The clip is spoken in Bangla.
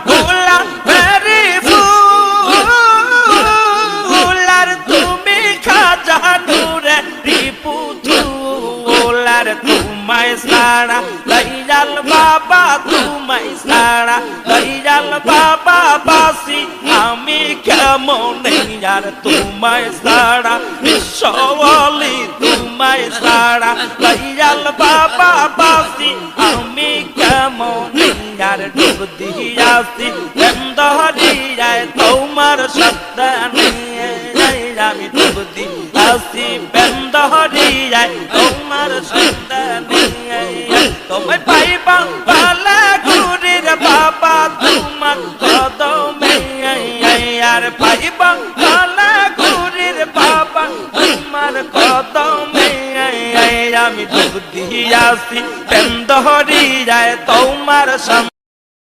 গোলা মেরি ফুল আর তুমি খাজা নূরে রিপুতুল আর তোমায় সারা দয়াল বাবা তোমায় সারা দয়াল বাবা বাসি আমি কেমন আর তোমায় সারা বিশ্বওয়ালি তোমায় সারা দয়াল বাবা বাসি আমি কেমন আর ডুব দিয়াছি বন্দরিয়ায় তোমার শব্দ নিয়ে আমি ডুব দিয়াছি বন্দরিয়ায় তোমার শব্দ নিয়ে তোমায় পাইবা বালা গুরির বাবা তোমার কদমে আর পাইবা বালা গুরির বাবা তোমার কদমে আমি ডুব দিয়াছি বন্দরিয়ায় তোমার